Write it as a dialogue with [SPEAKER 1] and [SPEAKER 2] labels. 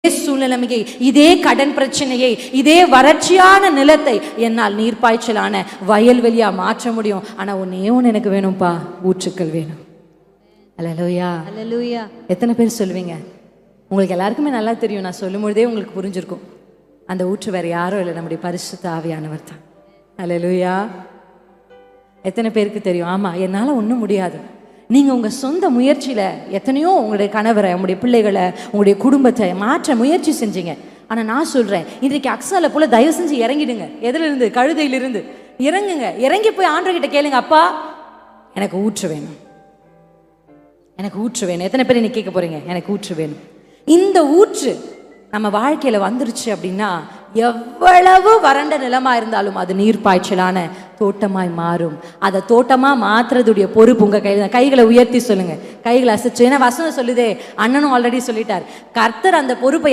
[SPEAKER 1] சூழ்நிலைமையை, இதே கடன் பிரச்சனையை, இதே வறட்சியான நிலத்தை என்னால் நீர்ப்பாய்ச்சலான வயல்வெளியா மாற்ற முடியும். ஆனா ஒன்னே ஒன்று எனக்கு வேணும்ப்பா, ஊற்றுக்கள் வேணும். அல்லேலூயா, அல்லேலூயா. எத்தனை பேர் சொல்லுவீங்க? உங்களுக்கு எல்லாருக்குமே நல்லா தெரியும், நான் சொல்லும் பொழுதே உங்களுக்கு புரிஞ்சிருக்கும். அந்த ஊற்று வேற யாரும் இல்லை, நம்முடைய பரிசுத்த ஆவியானவர் தான். அல்லேலூயா. எத்தனை பேருக்கு தெரியும்? ஆமா, என்னால் ஒன்றும் முடியாது. நீங்கள் உங்கள் சொந்த முயற்சியில் எத்தனையோ உங்களுடைய கணவரை, உங்களுடைய பிள்ளைகளை, உங்களுடைய குடும்பத்தை மாற்ற முயற்சி செஞ்சீங்க. ஆனால் நான் சொல்கிறேன், இன்றைக்கு அக்ஸாலை போல் தயவு செஞ்சு இறங்கிடுங்க. எதிலிருந்து? கழுதையிலிருந்து இறங்குங்க. இறங்கி போய் ஆண்டவர்கிட்ட கேளுங்க, அப்பா எனக்கு ஊற்று வேணும், எனக்கு ஊற்று வேணும். எத்தனை பேர் இன்னைக்கு கேட்க போகிறீங்க, எனக்கு ஊற்று வேணும்? இந்த ஊற்று நம்ம வாழ்க்கையில் வந்துருச்சு அப்படின்னா, எவ்வளவு வறண்ட நிலமா இருந்தாலும் அது நீர்ப்பாய்ச்சலான தோட்டமாய் மாறும். அதை தோட்டமா மாத்துறதுடைய பொறுப்பு உங்க கையில. கைகளை உயர்த்தி சொல்லுங்க, கைகளை அசைச்சு. ஏன்னா வசனம் சொல்லுதே, அண்ணனும் ஆல்ரெடி சொல்லிட்டார், கர்த்தர் அந்த பொறுப்பை